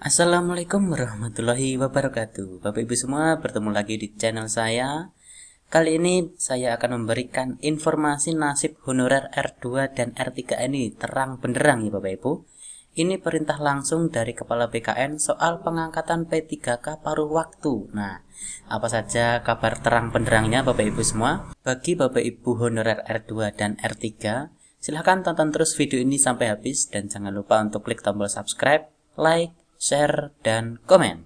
Assalamualaikum warahmatullahi wabarakatuh. Bapak Ibu semua, bertemu lagi di channel saya. Kali ini saya akan memberikan informasi nasib honorer R2 dan R3 ini terang benderang ya Bapak Ibu. Ini perintah langsung dari Kepala BKN soal pengangkatan P3K paruh waktu. Nah, apa saja kabar terang benderangnya Bapak Ibu semua? Bagi Bapak Ibu honorer R2 dan R3, silahkan tonton terus video ini sampai habis dan jangan lupa untuk klik tombol subscribe, like, share, dan komen.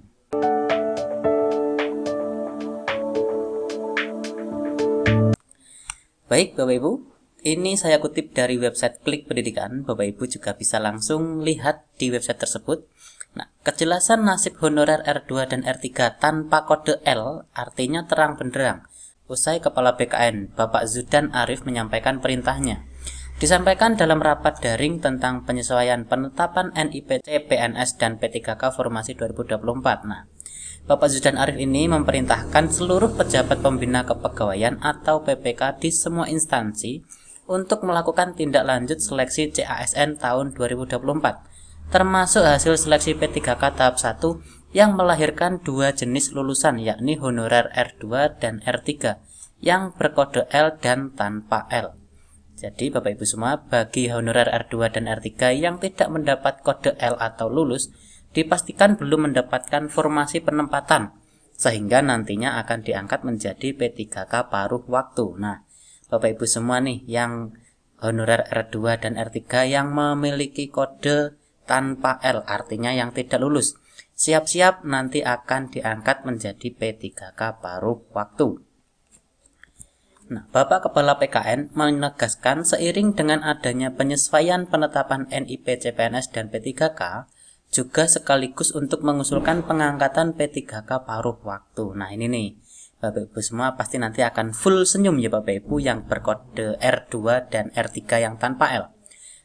Baik Bapak Ibu, ini saya kutip dari website Klik Pendidikan. Bapak Ibu juga bisa langsung lihat di website tersebut. Nah, kejelasan nasib honorer R2 dan R3 tanpa kode L artinya terang benderang. Usai Kepala BKN Bapak Zudan Arif menyampaikan perintahnya. Disampaikan dalam rapat daring tentang penyesuaian penetapan NIPC, PNS, dan P3K Formasi 2024. Nah, Bapak Zudan Arif ini memerintahkan seluruh pejabat pembina kepegawaian atau PPK di semua instansi untuk melakukan tindak lanjut seleksi CASN tahun 2024, termasuk hasil seleksi P3K tahap 1 yang melahirkan dua jenis lulusan, yakni honorer R2 dan R3 yang berkode L dan tanpa L. Jadi Bapak Ibu semua, bagi honorer R2 dan R3 yang tidak mendapat kode L atau lulus, dipastikan belum mendapatkan formasi penempatan, sehingga nantinya akan diangkat menjadi P3K paruh waktu. Nah, Bapak Ibu semua nih yang honorer R2 dan R3 yang memiliki kode tanpa L, artinya yang tidak lulus, siap-siap nanti akan diangkat menjadi P3K paruh waktu. Nah, Bapak Kepala PKN menegaskan seiring dengan adanya penyesuaian penetapan NIPC, PNS, dan P3K, juga sekaligus untuk mengusulkan pengangkatan P3K paruh waktu. Nah, ini nih, Bapak Ibu semua pasti nanti akan full senyum ya Bapak Ibu yang berkode R2 dan R3 yang tanpa L.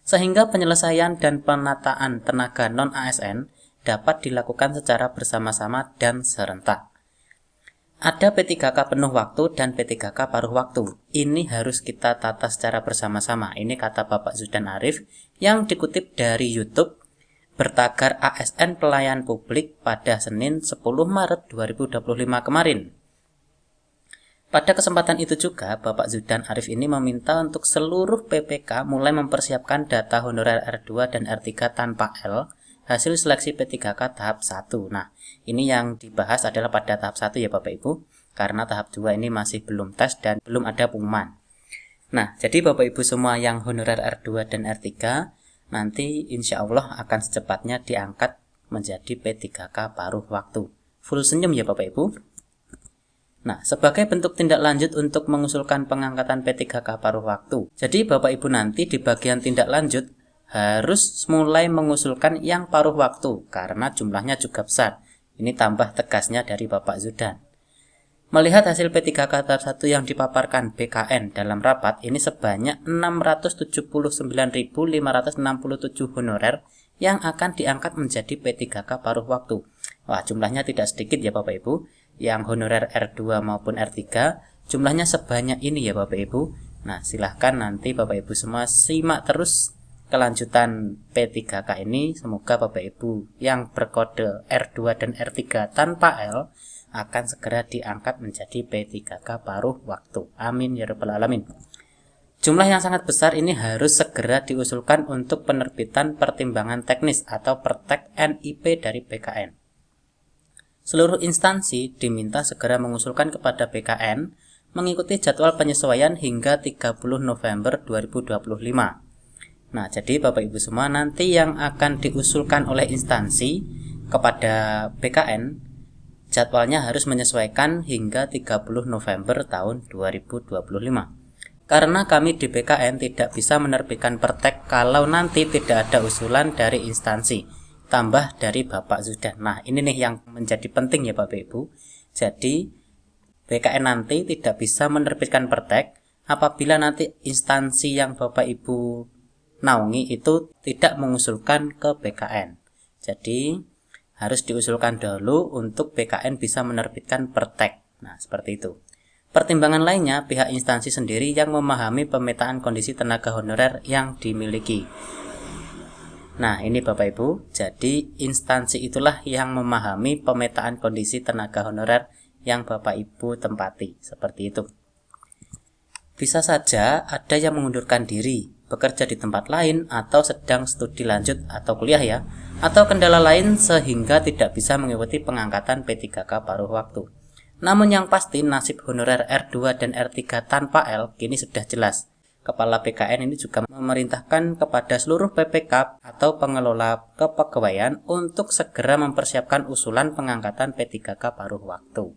Sehingga penyelesaian dan penataan tenaga non-ASN dapat dilakukan secara bersama-sama dan serentak. Ada P3K penuh waktu dan P3K paruh waktu. Ini harus kita tata secara bersama-sama. Ini kata Bapak Zudan Arif yang dikutip dari YouTube bertagar ASN Pelayan Publik pada Senin 10 Maret 2025 kemarin. Pada kesempatan itu juga, Bapak Zudan Arif ini meminta untuk seluruh PPK mulai mempersiapkan data honorer R2 dan R3 tanpa L hasil seleksi P3K tahap 1. Nah, ini yang dibahas adalah pada tahap 1 ya Bapak Ibu, karena tahap 2 ini masih belum tes dan belum ada pengumuman. Nah, jadi Bapak Ibu semua yang honorer R2 dan R3, nanti insya Allah akan secepatnya diangkat menjadi P3K paruh waktu. Full senyum ya Bapak Ibu. Nah, sebagai bentuk tindak lanjut untuk mengusulkan pengangkatan P3K paruh waktu. Jadi Bapak Ibu nanti di bagian tindak lanjut harus mulai mengusulkan yang paruh waktu karena jumlahnya juga besar. Ini tambah tegasnya dari Bapak Zudan. Melihat hasil P3K tahap 1 yang dipaparkan BKN dalam rapat, ini sebanyak 679.567 honorer yang akan diangkat menjadi P3K paruh waktu. Wah, jumlahnya tidak sedikit ya Bapak Ibu. Yang honorer R2 maupun R3 jumlahnya sebanyak ini ya Bapak Ibu. Nah, silahkan nanti Bapak Ibu semua simak terus kelanjutan P3K ini. Semoga Bapak Ibu yang berkode R2 dan R3 tanpa L akan segera diangkat menjadi P3K paruh waktu. Amin ya rabbal alamin. Jumlah yang sangat besar ini harus segera diusulkan untuk penerbitan pertimbangan teknis atau pertek NIP dari BKN. Seluruh instansi diminta segera mengusulkan kepada BKN mengikuti jadwal penyesuaian hingga 30 November 2025. Nah, jadi Bapak Ibu semua nanti yang akan diusulkan oleh instansi kepada BKN jadwalnya harus menyesuaikan hingga 30 November tahun 2025. Karena kami di BKN tidak bisa menerbitkan pertek kalau nanti tidak ada usulan dari instansi, tambah dari Bapak Zudan. Nah, ini nih yang menjadi penting ya Bapak Ibu. Jadi BKN nanti tidak bisa menerbitkan pertek apabila nanti instansi yang Bapak Ibu naungi itu tidak mengusulkan ke BKN. Jadi harus diusulkan dahulu untuk BKN bisa menerbitkan pertek. Nah, seperti itu. Pertimbangan lainnya, pihak instansi sendiri yang memahami pemetaan kondisi tenaga honorer yang dimiliki. Nah, ini Bapak Ibu, jadi instansi itulah yang memahami pemetaan kondisi tenaga honorer yang Bapak Ibu tempati, seperti itu. Bisa saja ada yang mengundurkan diri, bekerja di tempat lain, atau sedang studi lanjut atau kuliah ya, atau kendala lain sehingga tidak bisa mengikuti pengangkatan P3K paruh waktu. Namun yang pasti nasib honorer R2 dan R3 tanpa L kini sudah jelas. Kepala BKN ini juga memerintahkan kepada seluruh PPK atau pengelola kepegawaian untuk segera mempersiapkan usulan pengangkatan P3K paruh waktu.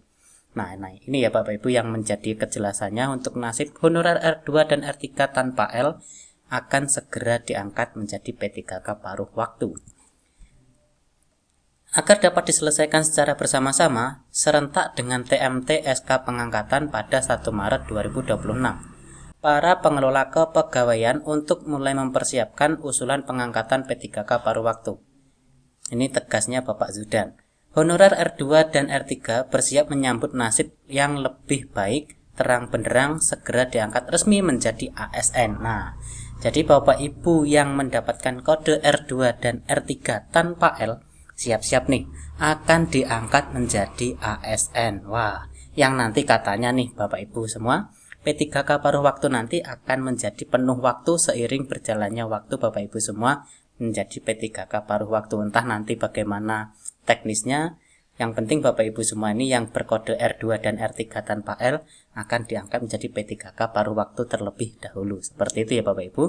Nah, ini ya Bapak Ibu yang menjadi kejelasannya untuk nasib honorer R2 dan R3 tanpa L akan segera diangkat menjadi P3K paruh waktu. Agar dapat diselesaikan secara bersama-sama, serentak dengan TMT SK pengangkatan pada 1 Maret 2026. Para pengelola kepegawaian untuk mulai mempersiapkan usulan pengangkatan P3K paruh waktu. Ini tegasnya Bapak Zudan. Honorer R2 dan R3 bersiap menyambut nasib yang lebih baik, terang benderang segera diangkat resmi menjadi ASN. Nah, jadi Bapak Ibu yang mendapatkan kode R2 dan R3 tanpa L, siap-siap nih, akan diangkat menjadi ASN. Wah, yang nanti katanya nih Bapak Ibu semua, P3K paruh waktu nanti akan menjadi penuh waktu seiring berjalannya waktu Bapak Ibu semua menjadi P3K paruh waktu. Entah nanti bagaimana teknisnya, yang penting Bapak Ibu semua ini yang berkode R2 dan R3 tanpa L akan diangkat menjadi P3K paruh waktu terlebih dahulu. Seperti itu ya Bapak Ibu.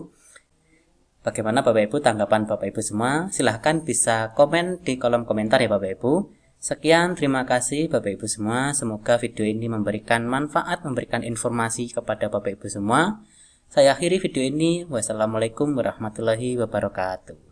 Bagaimana Bapak Ibu tanggapan Bapak Ibu semua? Silahkan bisa komen di kolom komentar ya Bapak Ibu. Sekian, terima kasih Bapak Ibu semua. Semoga video ini memberikan manfaat, memberikan informasi kepada Bapak Ibu semua. Saya akhiri video ini. Wassalamualaikum warahmatullahi wabarakatuh.